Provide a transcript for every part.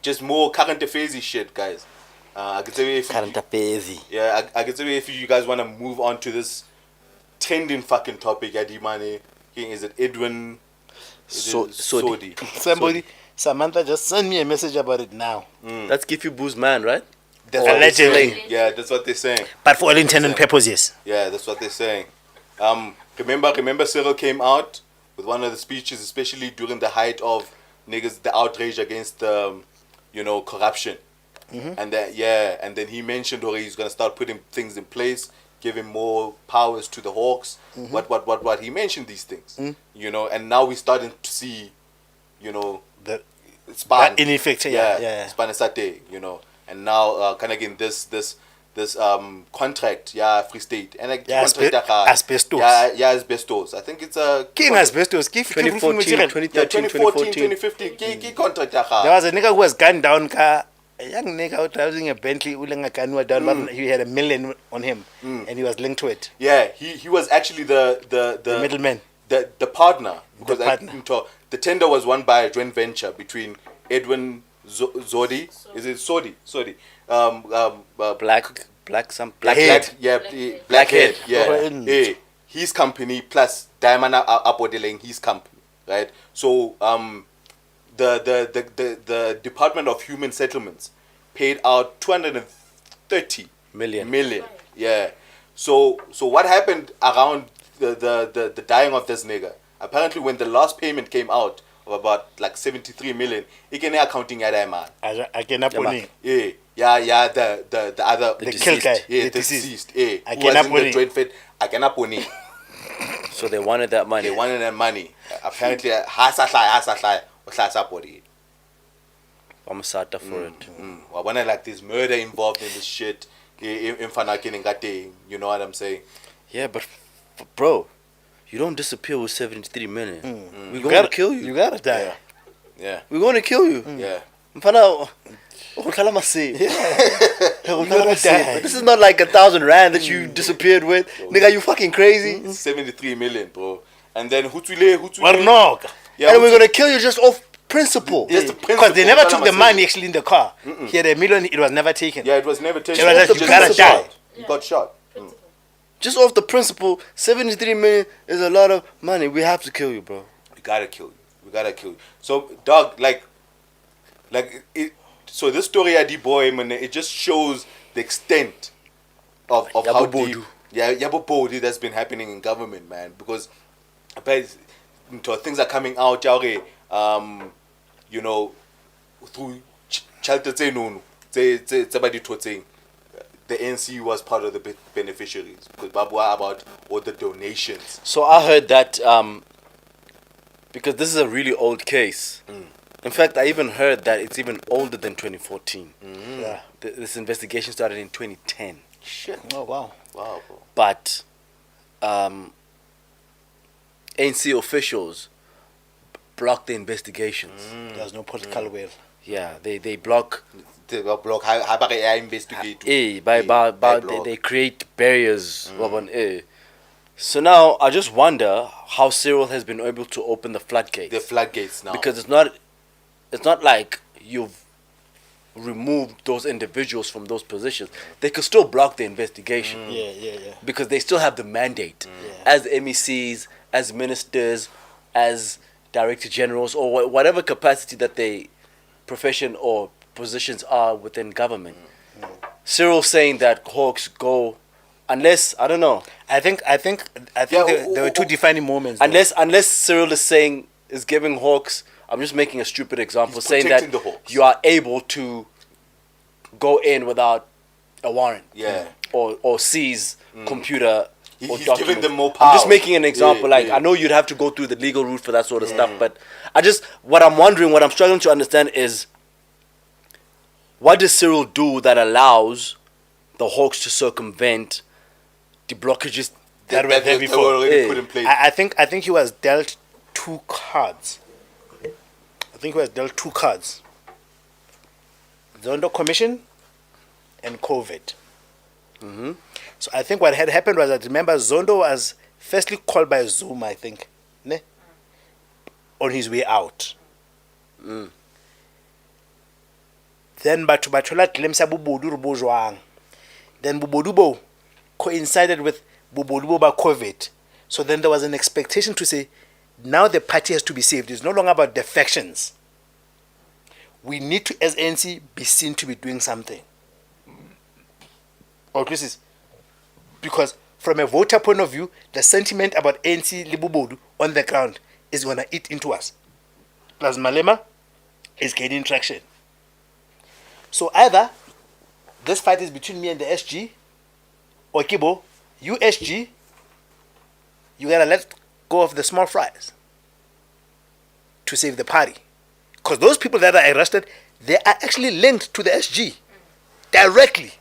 just more current affairs shit, guys. I could say Current affairs. Yeah, I could say if you guys want to move on to this trending fucking topic, Adimane, is it Edwin? Sodi. Somebody, Samantha just sent me a message about it now. That's Give You Booze man, right? That's what they're Allegedly. saying. Yeah, that's what they're saying. But for all intent and purposes. Yeah, that's what they're saying. Remember Cyril came out with one of the speeches, especially during the height of the outrage against corruption. And then he mentioned he's gonna start putting things in place, giving more powers to the Hawks. What he mentioned these things. And now we're starting to see, The span in effect, span estate, and now kind of again this contract, Free State, and like asbestos. Asbestos. I think it's a King asbestos. 2014, 2015 key contract. There was a nigga who was gunned down. A young nigga out driving a Bentley, but he had $1 million on him, and he was linked to it. Yeah, he was actually the middleman, the partner, because the tender was won by a joint venture between Edwin Sodi. Is it Sodi? Blackhead. Yeah. His company plus Diamond Apodeling, his company, right? So the Department of Human Settlements paid out 230 million. Yeah. So what happened around the dying of this nigga? Apparently, when the last payment came out of about like 73 million, he can accounting at that man. Yeah, the other the killed guy, the deceased. Who was in the joint fit? So they wanted that money. Apparently, I'm sad for it. I want like this murder involved in this shit. You know what I'm saying? Yeah, but bro, you don't disappear with 73 million. We're going to kill you. You gotta die. Yeah. We're going to kill you. Yeah. This is not like 1,000 rand that you disappeared with. Nigga, you fucking crazy? 73 million, bro. And then Yeah, and we're going to kill you just off principle. Because they never took the money actually in the car. He had $1 million, it was never taken. Yeah, it was never taken. It was just, you gotta die. You got shot. Just off the principle, 73 million is a lot of money. We have to kill you, bro. We gotta kill you. So, dog, so this story, Adi boy, man, it just shows the extent of how deep, Yabo that's been happening in government, man. Because things are coming out, through the NC was part of the beneficiaries because Babua about all the donations. So I heard that because this is a really old case. In fact, I even heard that it's even older than 2014. Yeah. This investigation started in 2010. Shit. Oh, wow. Wow, bro. But ANC officials blocked the investigations. There's no political will. Yeah, they block. They block. How about I investigate? They create barriers. So now I just wonder how Cyril has been able to open the floodgates. The floodgates now. Because it's not like you've removed those individuals from those positions. They could still block the investigation. Yeah. Because they still have the mandate as MECs, as ministers, as director generals, or whatever capacity that they profession or positions are within government. Cyril saying that Hawks go unless I don't know. I think there were two defining moments. Unless Cyril is giving Hawks. I'm just making a stupid example, saying that you are able to go in without a warrant, or seize computer. He's giving them more power. I'm just making an example. I know you'd have to go through the legal route for that sort of stuff, but what I'm struggling to understand is, what does Cyril do that allows the Hawks to circumvent the blockages that were there before? Already put in place? I think he was dealt two cards. Zondo Commission and COVID. So I think what had happened was that, remember, Zondo was firstly called by Zoom, I think, on his way out. then batho ba thola glimpse ya bobodu re bo jwang. Then bobodu bo coincided with bobodu bo ba COVID. So then there was an expectation to say, now the party has to be saved. It's no longer about defections. We need to, as ANC, be seen to be doing something. Or this is because from a voter point of view, the sentiment about ANC Libubodu on the ground is going to eat into us. Plus Malema is gaining traction. So either this fight is between me and the SG, or Kibo, you SG, you gotta let go of the small fries to save the party. Because those people that are arrested, they are actually linked to the SG directly.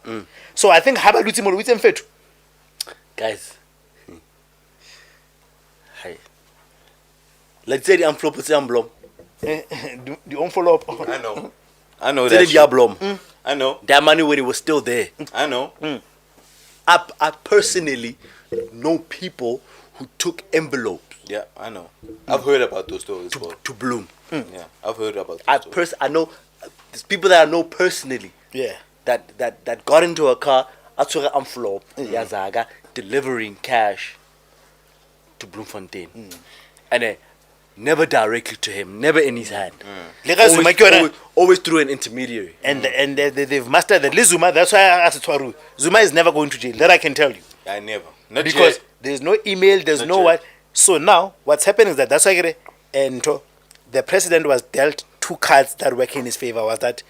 So I think Habalutsi Molwitsi Mfetu. Guys. Hi. Let's say the envelope is envelope. The envelope. I know Say that. the envelope. I know. That money when it was still there. I know. I personally know people who took envelopes Yeah, I know. I've heard about those stories. to Bloom. Yeah, I've heard about those stories. I know there's people that I know personally. Yeah. That got into a car, I took an envelope, Yazaga, delivering cash to Bloemfontein. And never directly to him, never in his hand. Always through an intermediary. And they've mastered that. Zuma, that's why I asked Twaru. Zuma is never going to jail. That I can tell you. I never. Not Because yet. there's no email, there's Not no yet. what. So now, what's happening is that's why the president was dealt two cards that work in his favor. Was that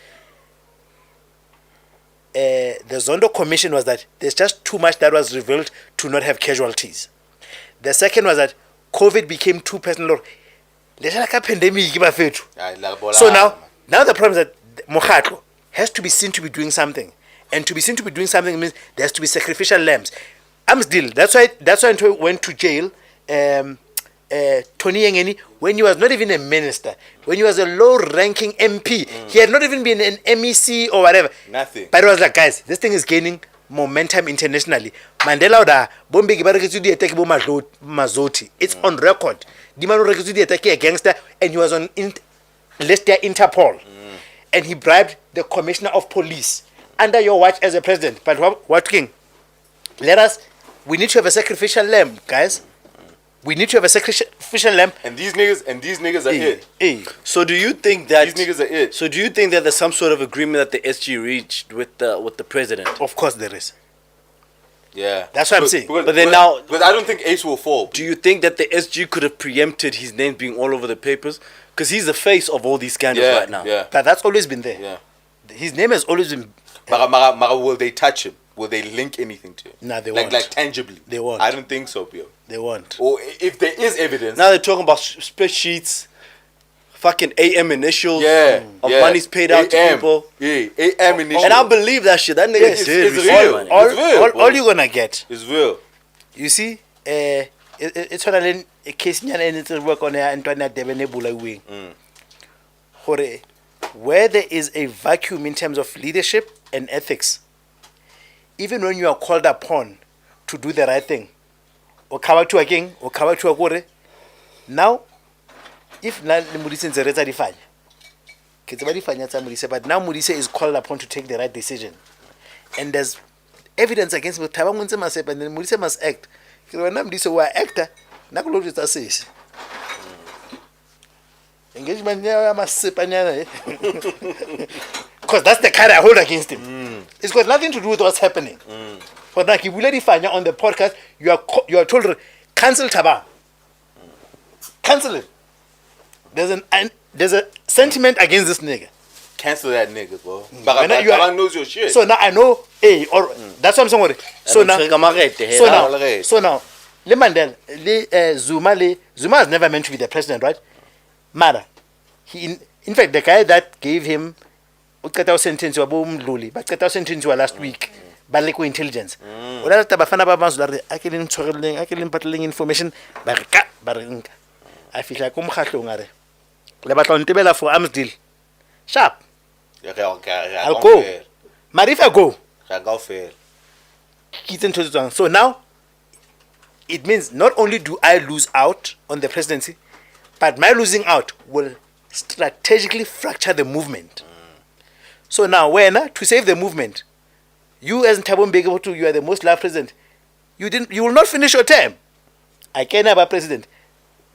the Zondo commission was that there's just too much that was revealed to not have casualties. The second was that COVID became too personal. So now the problem is that Mokhatlo has to be seen to be doing something. And to be seen to be doing something means there has to be sacrificial lambs. I'm still, that's why I went to jail, Tony Yengeni, when he was not even a minister, when he was a low-ranking MP. He had not even been an MEC or whatever. Nothing. But it was like, guys, this thing is gaining momentum internationally. Mandela oda bombe ki bareketsu di attack bo Mazoti. It's on record. Di mano reketsu di attack a gangster, and he was on Interpol. And he bribed the commissioner of police under your watch as a president. But what king? We need to have a sacrificial lamb, guys. We need to have a sacrificial lamb. And these niggas are it. So do you think that These niggas are it. So do you think that there's some sort of agreement that the SG reached with the president? Of course there is. Yeah. That's what I'm saying. But then now, But I don't think Ace will fall. do you think that the SG could have preempted his name being all over the papers? Because he's the face of all these scandals Yeah, right now. yeah. But that's always been there. Yeah. His name has always been. Mara, will they touch him? Will they link anything to him? Nah, they like, won't. Like tangibly? They won't. I don't think so, Pio. They won't. Or if there is evidence. Now they're talking about spreadsheets, fucking AM initials of yeah. monies paid out to people. Yeah, AM initial. And I believe that shit. That nigga It's did receive real. money. It's real, All you're gonna get, It's real. you see, it's what a case and work on and wing. Where there is a vacuum in terms of leadership and ethics, even when you are called upon to do the right thing, or cover to again, or cover to a gore, now, if not Mudise is but now Mudise is called upon to take the right decision. And there's evidence against him, and then Mudise must act. When Mudise were actor, Nakulojita says. Engagement because that's the card I hold against him. It's got nothing to do with what's happening. For now, if we find on the podcast, you are told cancel Taba. Cancel it. There's a sentiment against this nigga. Cancel that nigga, bro. Baba knows your shit. So now I know, that's what I'm saying. So now, Le Mandela, Zuma has never meant to be the president, right? Mara, in fact, the guy that gave him sentence last week, Baleko intelligence. Information, I feel like for arms deal. Sharp. I'll go. But if I go, so now, it means not only do I lose out on the presidency, but my losing out will strategically fracture the movement. So now, to save the movement, you as Thabo Mbeki, you are the most loved president. You will not finish your term. I can't have a president.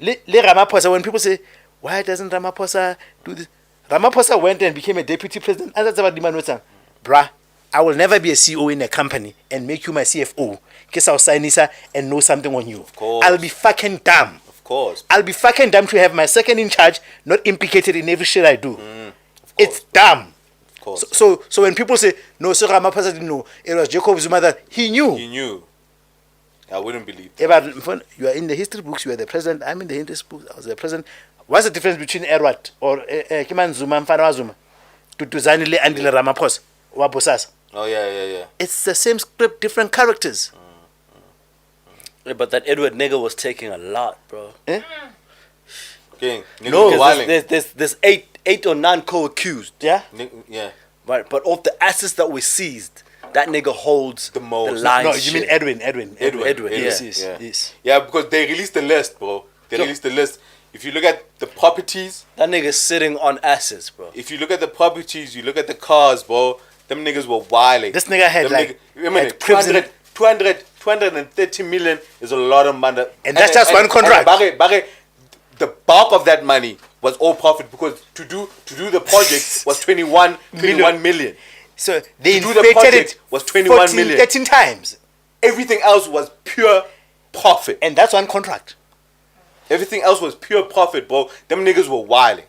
Le Ramaphosa, when people say, why doesn't Ramaphosa do this? Ramaphosa went and became a deputy president. Bruh, I will never be a CEO in a company and make you my CFO. Because I'll sign this and know something on you. Of course. I'll be fucking dumb. Of course. I'll be fucking dumb to have my second in charge not implicated in every shit I do. It's dumb. Of course. So when people say, no, Sir Ramaphosa didn't know, it was Jacob Zuma that he knew. He knew. I wouldn't believe that. Yeah, but you are in the history books, you are the president, I'm in the history books, I was the president. What's the difference between Edwin or Kiman Zuma and Mfana Zuma to Zanile and Ramaphosa? Oh, yeah. It's the same script, different characters. Yeah, but that Edward nigga was taking a lot, bro. Eh? Okay. No, there's eight or 9 co-accused. Yeah? Yeah. Right, but of the assets that were seized, that nigga holds The most. lion's No, you share. mean Edwin. Edwin, Yes, yeah. yes. Yeah, because they released the list, bro. They released the list. If you look at the properties, That nigga's sitting on assets, bro. if you look at the properties, you look at the cars, bro, them niggas were wilding. This nigga had like had 230 million is a lot of money. And that's just one contract. Barre, the bulk of that money was all profit because to do the project was 21 million. So they To do the inflated project it was 21 million. 13 times. Everything else was pure profit. And that's one contract. Everything else was pure profit, bro. Them niggas were wilding.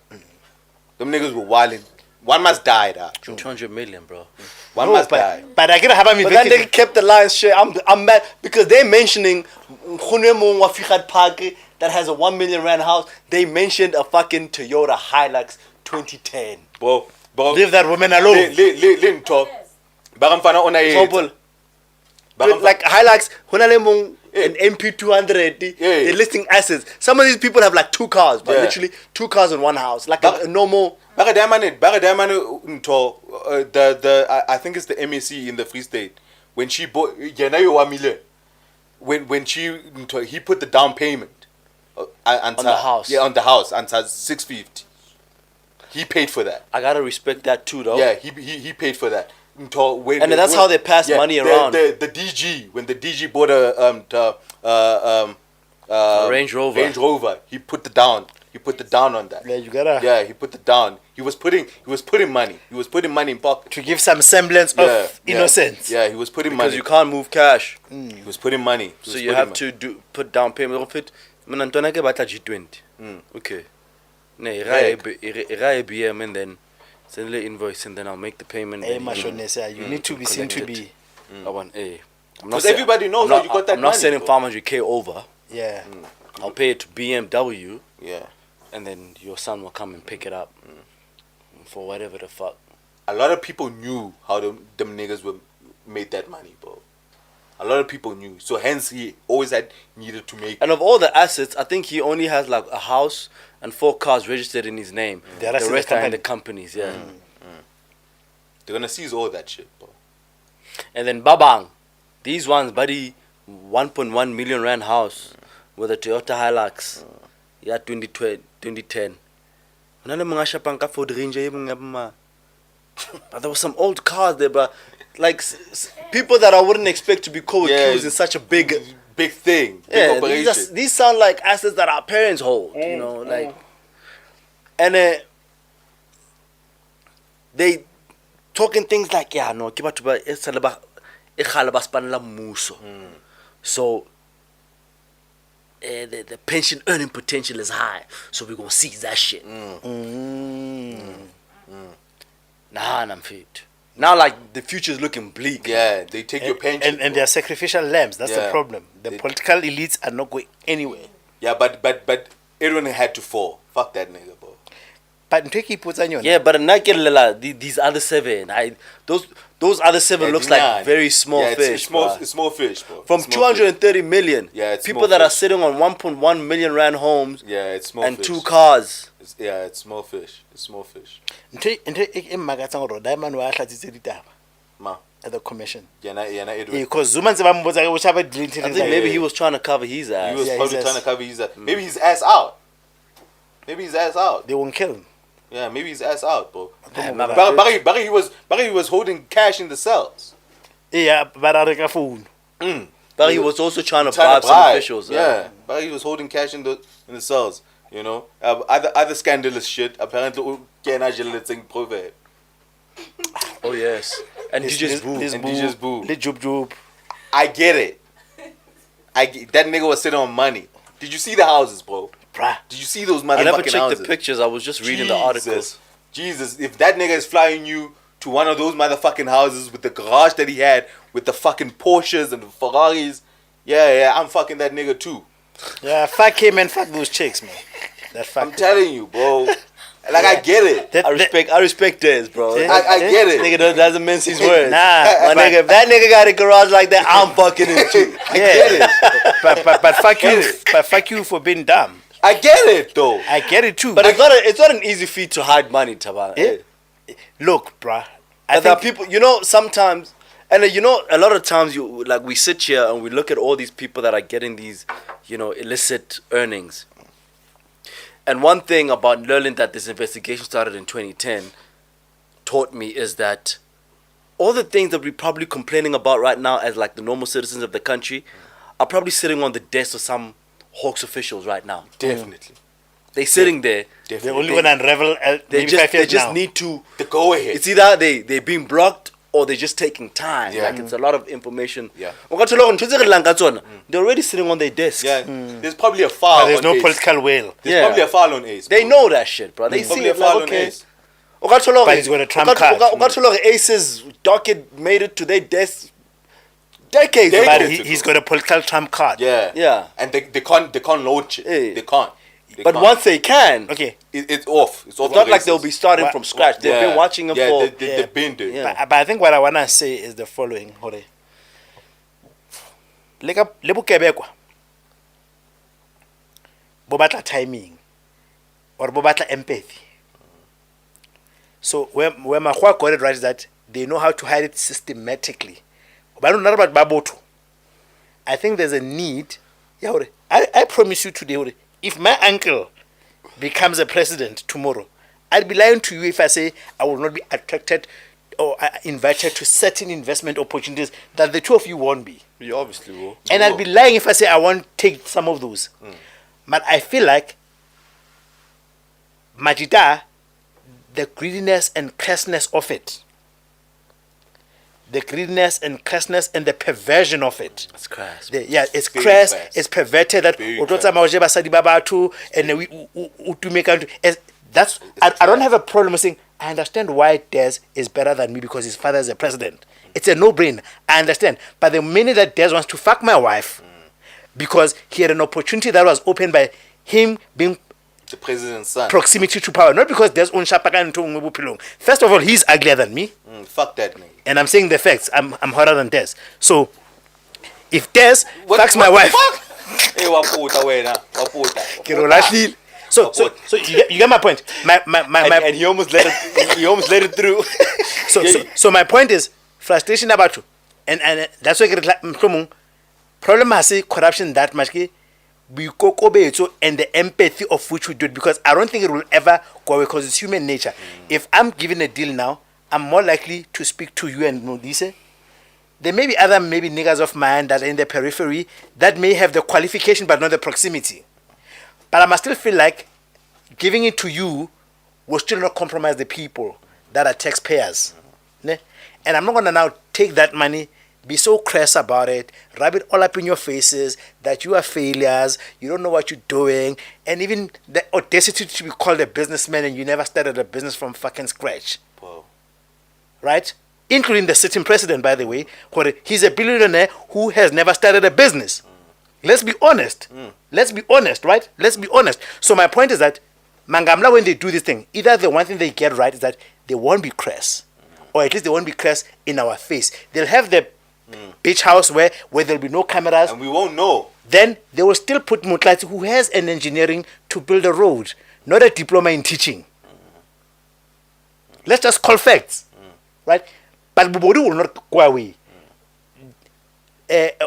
One must die, that. 200 million, bro. One must die. But I gotta have him But that nigga kept the lion's share. I'm mad because they're mentioning Facade Park that has a 1 million rand house. They mentioned a fucking Toyota Hilux 2010. Bro. Leave that woman alone. Let talk. Baramfana on Example, like Hilux, an MP200. They're listing assets. Some of these people have like 2 cars, but literally 2 cars in one house, like a normal. I think it's the MAC in the Free State. When she bought, when he put the down payment On the house. Yeah, on the house, until 650. He paid for that. I gotta respect that too, though. Yeah, he paid for that. And then that's how they pass money around. The DG, when the DG bought a Range Rover. he put the down. He put the down on that. Yeah, you gotta. Yeah, he put the down. He was putting money. He was putting money in pocket. To give some semblance of innocence. Yeah, he was putting Because money. you can't move cash. He was putting money. So you have to put down payment of it. Mina ntwana ke batla G20. Okay. Ne, ira BM and then send the invoice and then I'll make the payment. Hey, Mashonesa, you need to be seen to be. I want a. Because everybody knows that you got that I'm not money, sending bro. 500k over. Yeah. I'll pay it to BMW. Yeah. And then your son will come and pick it up for whatever the fuck. A lot of people knew how them niggas made that money, bro. A lot of people knew. So hence he always needed to make. And of all the assets, I think he only has like a house and 4 cars registered in his name. The The rest rest is are in the the companies, yeah. They're gonna seize all that shit, bro. And then Babang, these ones, buddy, 1.1 million rand house with a Toyota Hilux. Yeah, 2010. Ford Ranger, but there was some old cars there, but like people that I wouldn't expect to be co-accused in such a big thing. Big yeah, operation. these sound like assets that our parents hold, you know, like, and they talking things like, yeah, no, so the pension earning potential is high, so we're gonna seize that shit. Nah, I'm fit. Now, like, the future is looking bleak. Yeah, they take your pension. And they are sacrificial lambs. That's the Yeah. problem. The political elites are not going anywhere. Yeah, but Edwin had to fall. Fuck that nigga, bro. But Ntweki puts on your Yeah, but these other 7, those other 7 looks like very small fish. It's small fish, bro. From It's small 230 million. Yeah, it's people small that are fish. sitting on 1.1 million rand homes. Yeah, it's small and fish. 2 cars. It's small fish. It's small fish. Diamond wa hlatsitse ditaba Ma. at the commission. Yena Edwin. Because Zuma ntse ba mbotsa ke bocha ba I think deleted maybe he was trying to cover his He ass. was Yeah, probably his trying to ass. cover his ass. Maybe his ass out. They won't kill him. Yeah, maybe his ass out, bro. Barry Barry was holding cash in the cells. Yeah, but I reka phone. he was also trying to bribe some officials. Yeah, Barry was holding cash in the cells. You know, other scandalous shit. Apparently, let's sing proverb. Oh yes, and DJ's boo. And DJ's boo. The job. I get it. That nigga was sitting on money. Did you see the houses, bro? Bruh. Did you see those motherfucking I never houses? checked the pictures. I was just reading the articles. Jesus, if that nigga is flying you to one of those motherfucking houses with the garage that he had, with the fucking Porsches and the Ferraris, yeah, I'm fucking that nigga too. Yeah, fuck him and fuck those chicks, man. I'm telling you, bro. Like, I get it. I respect this, bro. I get it. Nigga doesn't mince his words. Nah, my nigga, if that nigga got a garage like that, I'm fucking it too. I get it. but fuck you. But fuck you for being dumb. I get it, though. I get it too. But it's not an easy feat to hide money, Tabana. Yeah. Look, bruh. But there are people, sometimes, and a lot of times we sit here and we look at all these people that are getting these, illicit earnings. And one thing about learning that this investigation started in 2010 taught me is that all the things that we're probably complaining about right now as like the normal citizens of the country are probably sitting on the desk of some Hawks officials right now. Definitely. They're sitting there. They're only going to unravel They just need to go ahead. It's either they're being blocked or they're just taking time. Yeah. Like it's a lot of information. Yeah. They're already sitting on their desk. Yeah. There's probably a file. But there's no Ace. political will. There's probably a file on Ace. They bro. know that shit, bro. They see Probably a it file like, on okay. Ace. But he's got a trump card. Ace's docket made it to their desk decades But ago. he's got a political trump card. Yeah. Yeah. And they can't launch it. Yeah. They can't. But once they can, Okay. It's off. It's off. it's not the like they'll races. be starting from scratch. They've been watching them for. They've been there. Yeah. But I think what I want to say is the following. Hore. Le bokebekwa bo batla timing or bo batla empathy. So where Mahua got it right is that they know how to hide it systematically. But not about Baboto. I think there's a need. Yeah, hore. I promise you today, hore, if my uncle becomes a president tomorrow, I'd be lying to you if I say I will not be attracted or invited to certain investment opportunities that the two of you won't be. You obviously will. And I'd be lying if I say I won't take some of those. But I feel like Majida, the greediness and crassness of it, the greediness and crassness and the perversion of it. It's crass. It's Very crass, crass. it's perverted that that's I don't have a problem with saying I understand why Des is better than me because his father is a president. It's a no-brainer. I understand. But the minute that Des wants to fuck my wife because he had an opportunity that was opened by him being The president's son. proximity to power, not because Des own shapaka and Pilong. First of all, he's uglier than me. Fuck that nigga. And I'm saying the facts. I'm hotter than Des. So if Des fucks my wife, Hey, waputa wena, waputa. Kirolahlile. So you get my point. And he almost let it through. So my point is frustration about you, and that's why problem has corruption that much. We and the empathy of which we do it because I don't think it will ever go away because it's human nature. If I'm given a deal now, I'm more likely to speak to you and Modise. There may be other niggas of mine that are in the periphery that may have the qualification but not the proximity. But I must still feel like giving it to you will still not compromise the people that are taxpayers. Ne? And I'm not going to now take that money, be so crass about it, rub it all up in your faces that you are failures, you don't know what you're doing, and even the audacity to be called a businessman and you never started a business from fucking scratch. Whoa. Right? Including the sitting president, by the way, where he's a billionaire who has never started a business. Let's be honest. Let's be honest, right? Let's be honest. So my point is that Mangamla, when they do this thing, either the one thing they get right is that they won't be crass. Or at least they won't be crass in our face. They'll have the beach house where there'll be no cameras. And we won't know. Then they will still put Mutlati, who has an engineering to build a road, not a diploma in teaching. Let's just call facts. Right? But Bubodu will not go away.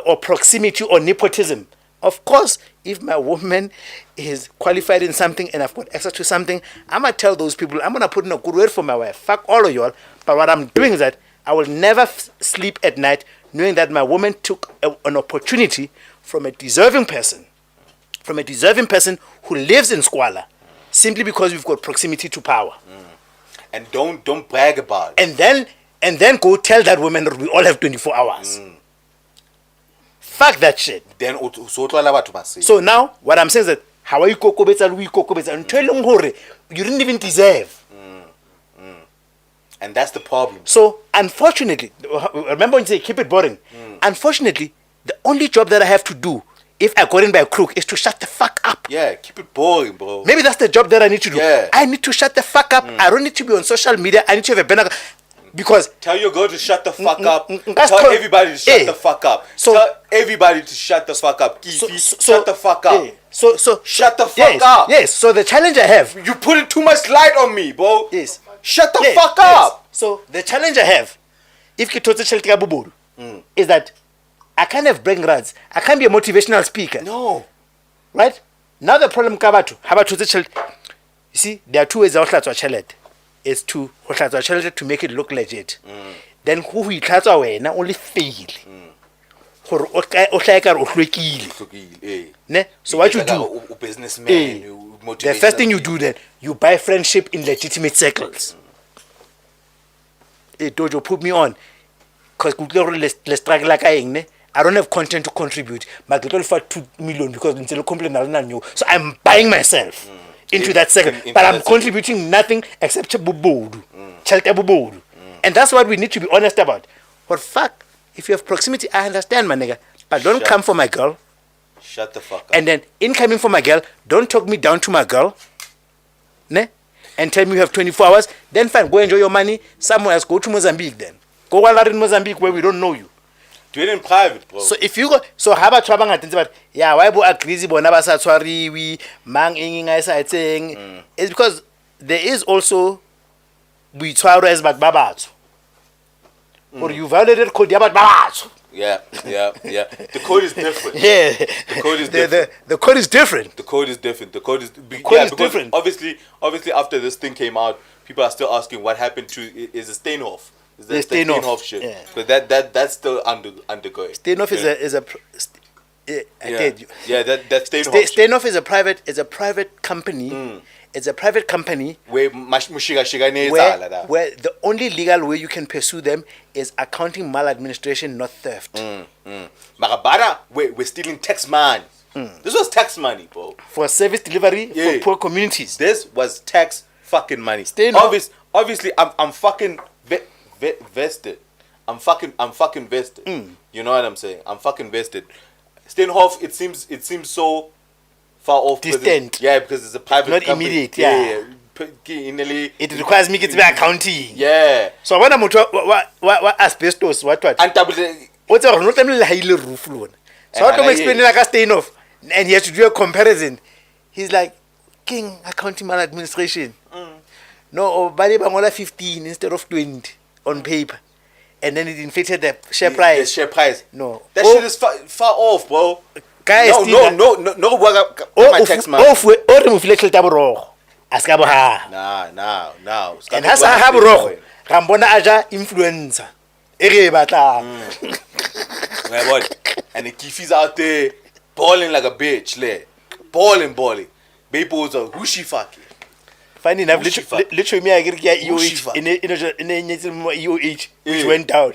Or proximity or nepotism Of course, if my woman is qualified in something and I've got access to something, I'm going to tell those people, I'm going to put in a good word for my wife. Fuck all of y'all. But what I'm doing is that I will never sleep at night knowing that my woman took an opportunity from a deserving person who lives in squalor, simply because we've got proximity to power. And don't brag about it. And then go tell that woman that we all have 24 hours. Fuck that shit. Then So now, what I'm saying is that how are you you didn't even deserve. And that's the problem. So, unfortunately, remember when you say keep it boring? Unfortunately, the only job that I have to do if I got in by a crook is to shut the fuck up. Yeah, keep it boring, bro. Maybe that's the job that I need to do. Yeah. I need to shut the fuck up. I don't need to be on social media. I need to have a banner. Because tell your girl to shut the fuck up. Tell everybody to shut the fuck up. Tell everybody to shut the fuck up. Shut the fuck up. So shut the fuck up. Yes. So the challenge I have. You putting too much light on me, bro. Yes. Shut the fuck up. So the challenge I have, if is that I can't have brain rats. I can't be a motivational speaker. No. Right? Now the problem you see, there are two ways is to make it look legit. Then who he tries away now only fail. So what you do? Businessman, the first thing you do then, you buy friendship in legitimate circles. Hey Dojo, put me on. Because let's struggle like I don't have content to contribute. My girl for 2 million because until complain so I'm buying myself into that second. But I'm contributing nothing except bubodu. And that's what we need to be honest about. But fuck, if you have proximity, I understand, my nigga. But don't come for my girl. Shut the fuck up. And then in coming for my girl, don't talk me down to my girl. Ne? And tell me you have 24 hours. Then fine, go enjoy your money somewhere else. Go to Mozambique then. Go while in Mozambique where we don't know you. Do it in private, bro. So if you go, so how about trouble about yeah, why bo agree bona ba sa tshwariwi mang eng I sa saying it's because there is also boitshwaro as bat ba batsho. Or you violated code ya bat ba batsho. Yeah. The code is different. Yeah. The code is different. The code is different. The code is different. The code is different. Obviously after this thing came out, people are still asking what happened to is a Steinhoff. Is that the Steinhoff shit? Yeah. But that's still undergoing. Steinhoff is a that Steinhoff. Steinhoff is a private company. It's a private company where where the only legal way you can pursue them is accounting maladministration, not theft. Marabara, we're stealing tax money. This was tax money, bro. For service delivery for poor communities. This was tax fucking money. Obviously, I'm fucking vested. I'm fucking vested. You know what I'm saying? I'm fucking vested. Steinhoff, it seems so far off. Distant. Because it's a private not company. Immediate, yeah. It requires me to be accounting. Yeah. So when I'm what asbestos, what? What's our not roof loan? So how to explain like a Steinhoff? And he has to do a comparison. He's like, King accounting maladministration. No, Bali Bangola 15 instead of 20 on paper. And then it inflated the share price. The share price. No. That shit is far off, bro. Guys, no, my tax man. Nah. And has a habro. Rambona aja influencer. And the Kifi's out there balling like a bitch, balling. People are who she fucking. Funny enough, literally me I get EOH in EOH which went down.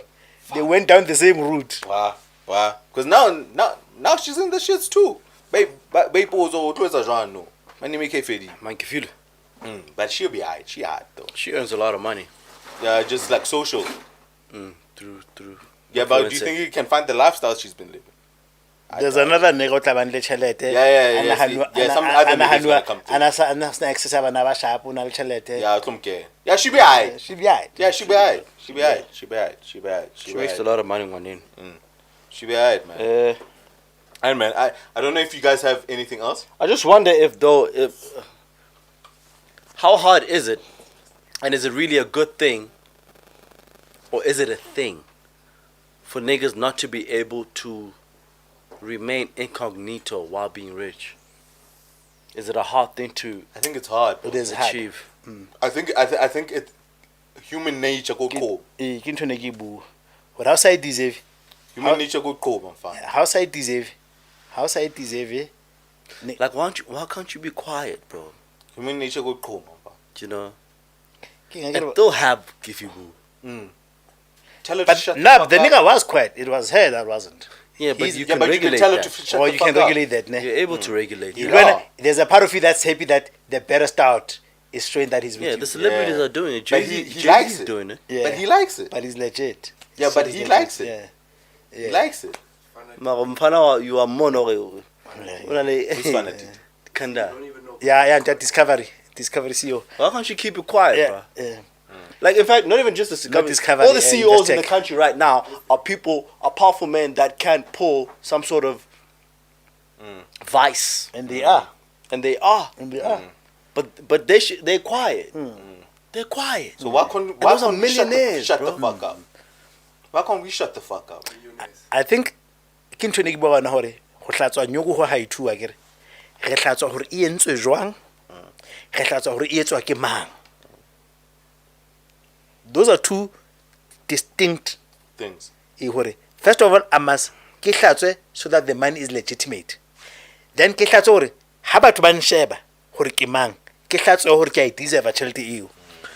They went down the same route. Wow. Because now she's in the shits too. People are no. But she'll be alright. She alright though. She earns a lot of money. Yeah, just like social. Through. Yeah, but do you think you can find the lifestyle she's been living? There's another nigga tabandle chelete. Yeah. Some other niggas gonna come through. Ana access abana ba sharp una chelete. Yeah, some care. Yeah, she be alright. She be alright. Yeah, she be alright. She makes a lot of money on in. She be alright, man. And man, I don't know if you guys have anything else. I just wonder if how hard is it, and is it really a good thing, or is it a thing for niggas not to be able to remain incognito while being rich? Is it a hard thing to I think it's hard. It is hard. achieve? I think it human nature go cool. Ke ntho ne ke bua gore how sa deserve Human nature go cool, man. Fam. how sa deserve Like, why can't you be quiet, bro? Human nature go cool, man. Fam. You know? Ke And ngakere- they'll have Giffy Boo. Tell her to but shut no, the the fuck nigga up. was quiet. It was her that wasn't. Yeah, but He's- you Yeah, can but you can regulate tell her that. to shut Or the you fuck can up. regulate that, ne? You're able to regulate You that. know- When there's a part of you that's happy that the barest out is showing that he's with Yeah, you. the celebrities Yeah. are doing it. But Jay-Z, he likes Jay-Z's it. doing it. Yeah. But he likes it. But he's legit. Yeah, but he's he legit. likes it. Yeah. He likes it. Mara mfana you are more no. Who's fun at it? Kanda. Yeah, Discovery CEO. Why can't you keep it quiet, Yeah, bro? yeah. Like, in fact, not even just the Discovery. Discovery, All the yeah, CEOs in the Investec. country right now are powerful men that can pull some sort of vice, And they are. and they are. But they're quiet. They're quiet. So why can't those are we shut millionaires, the bro. fuck up? Why can't we shut the fuck up? I think ke ntho ne ke bua bana hore go hlatswa nyoko go ha ithuwa kere re hlatswa hore e entswe jwang re hlatswa hore e etswa ke mang. Those are two distinct Things. hore first of all I must ke hlatswe so that the man is legitimate, then ke hlatswe hore ha batho ba nsheba hore ke mang ke hlatswe hore ke a deserve tšhelete eo.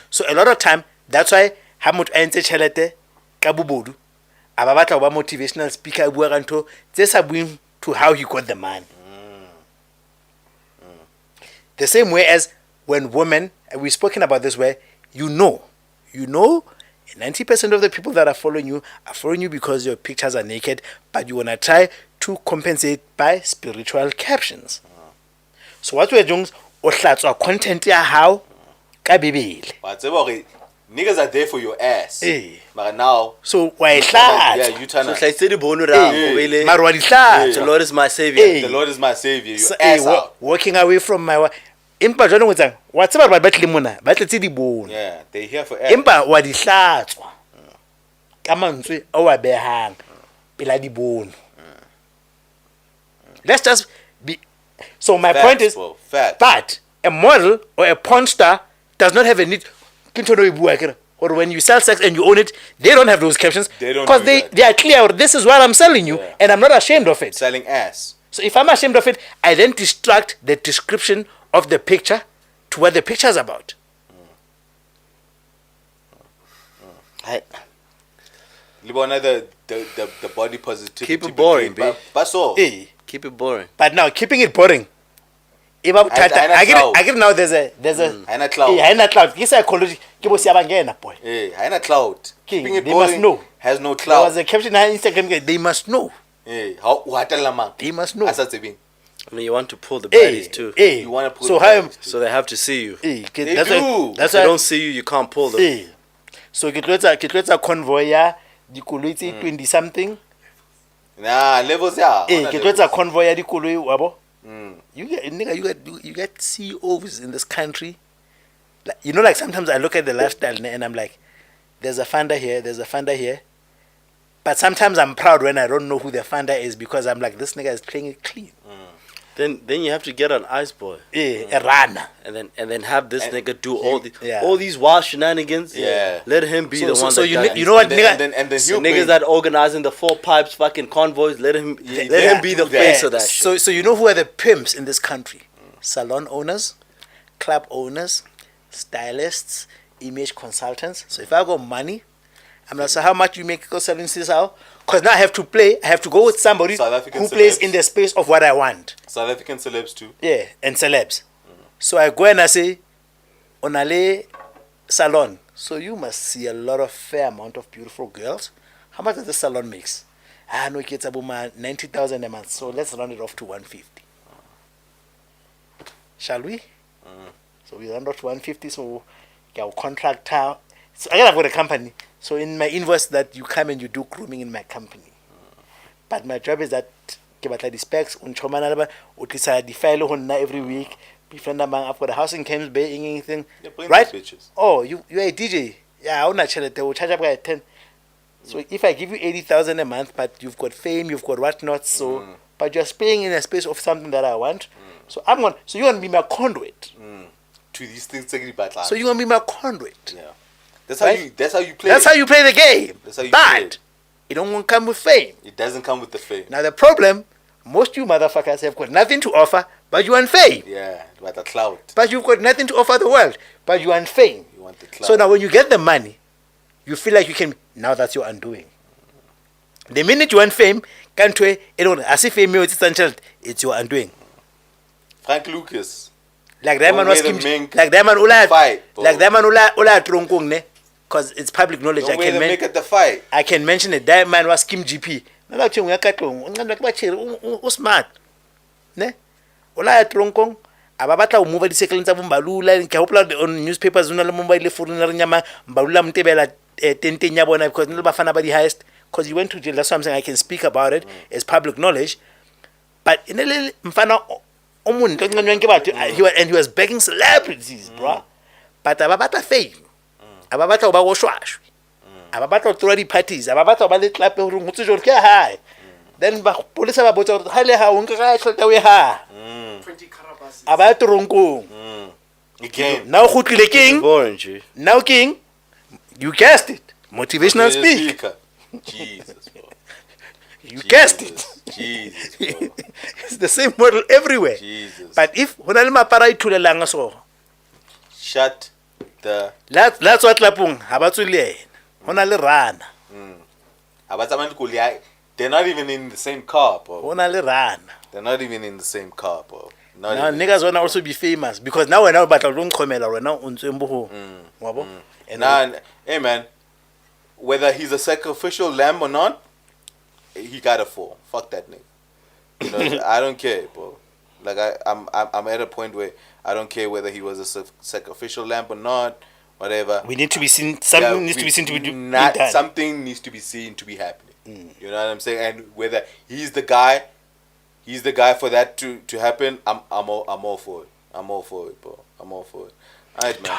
So a lot of time that's why ha motho a entse tšhelete ka bobodu a ba batla go ba motivational speaker a bua ka ntho tse sa buing to how he got the money. The same way as when women, and we've spoken about this, where you know 90% of the people that are following you because your pictures are naked, but you want to try to compensate by spiritual captions. So what we're doing, o hlatswa content ya hao ka bebele. But niggas are there for your ass. Eh. But now, So wa e yeah, hlatswa. you turn So up. hlahise di bono ra Eh, go bele, mara wa di the hlatswa. Lord is my savior. Eh. The Lord is my savior. Your So, ass out. walking away from my empa jwanong o tsang wa tseba ba tlile mona ba tletse di bono. Yeah, they here for ass. Empa wa di hlatswa ka mantswe a wa behang pela di bono. Let's just be. So my point is, bro, fact. but a model or a porn star does not have a need. Or when you sell sex and you own it, they don't have those captions They don't because do they, that. they are clear. This is what I'm selling you, Yeah. and I'm not ashamed of it. Selling ass. So if I'm ashamed of it, I then distract the description of the picture to what the picture is about. Libona the body positivity. Keep it boring, became- But so. Eh. Keep it boring. But now keeping it boring. If I get now there's a Haina cloud. haina cloud. This psychology ke bo siyabangena boy. Eh, haina cloud. King, Keeping it they boring must know. has no There was cloud. a caption on Instagram. They must know. Eh, how watala man. They must know. Asa tsebeng. I mean, you want to pull the Eh, baddies too. eh. You wanna pull So the how? baddies. So they have to see you. Eh, They that's do. why. That's If they why. don't see you, you can't pull them. Eh. So ke tloetsa convoy ya dikoloi tse 20 something. Nah, levels yeah. Eh, ke tloetsa convoy ya dikoloi wa bo. Mm. You get CEOs in this country. Like, like sometimes I look at the lifestyle and I'm like, there's a funder here. But sometimes I'm proud when I don't know who the funder is because I'm like, this nigga is playing it clean. Then you have to get an ice boy, A runner. and then have this nigga do yeah. all these wild shenanigans. Yeah. Let him be the one. So that you does you know what, And then, nigga? and then So he'll niggas bring- that organizing the 4 pipes fucking convoys, let him be the do face that. of that shit. So you know who are the pimps in this country? Salon owners, club owners, stylists, image consultants. So if I got money, I'm like, so how much you make go selling this out? Because now I have to go with somebody South African who plays celebs. in the space of what I want. South African celebs too. Yeah, and celebs. So I go and I say, Onale salon. So you must see a lot of fair amount of beautiful girls. How much does the salon makes? No, it's about 90,000 a month. So let's round it off to 150. Shall we? So we round off to 150. So our contractor. So I got a company. So in my invoice that you come and you do grooming in my company. But my job is that ke batla di specs unchomana ba o tlisa di file ho nna every week. Befriend among I've got a house in Camps Bay, anything. Yeah, bring Right? those bitches. Oh, you're a DJ. Yeah, I not chelete. We'll charge up by 10. So if I give you 80,000 a month, but you've got fame, you've got whatnot, so but you're paying in a space of something that I want. So you're gonna be my conduit. To these things, taking it back. So you're gonna be my conduit. Yeah. That's how Right? you. That's how you play. That's how you play the game. That's how you play But it. it don't come with fame. It doesn't come with the fame. Now the problem, most you motherfuckers have got nothing to offer, but you want fame. Yeah, but the clout. But you've got nothing to offer the world, but you want fame. You want the clout. So now when you get the money, you feel like you can. Now that's your undoing. The minute you want fame, can't wait. As if fame it's your undoing. Frank Lucas. Like that Don't man was wear the Kim. mink Like that man ula. fight, bro. Like that man ula tronkong ne. Because it's public knowledge. Don't wear the make at the fight. I can mention it. That man was Kim GP. Smart. Ne? Ula tronkong. Ababatla umuva disekele tsa bombalula ke hopela on newspapers una le mobile phone re nyama mbalula mtebela tenteng ya bona because le bafana ba di highest because you went to jail. That's why I'm saying I can speak about it. It's public knowledge. But in a mfana he was begging celebrities, bro. But ababata fame. Ababata ba woshwashwe. Ababata throw the parties. Ababata ba le clap ho ngutse jolo ke high. Then ba police ba botsa ha le ha o nka ga tshota we ha. 20 carabas. Abatronkong. Again. Now khutile king. Boring, Now king. You guessed it. Motivational speak. Jesus, bro. You guessed it. Jesus, bro. It's the same model everywhere. Jesus. But if honale mapara ithulelanga so. Shut the. That's what lapung habatsule. Honale rana. They're not even in the same car, bro. Honale rana. They're not even in the same car, bro. Not Now even. niggas wanna also be famous because now we're now battle don't khomela right now untswembo. Wabo. And Nah, hey man, whether he's a sacrificial lamb or not, he gotta fall. Fuck that nigga. You know, I don't care, bro. Like I'm at a point where I don't care whether he was a sacrificial lamb or not, whatever. we need to be seen. Something needs to be seen to be done. Something needs to be seen to be happening. You know what I'm saying? And whether he's the guy for that to happen, I'm all for it. I'm all for it, bro. I'm all for it. Alright, man.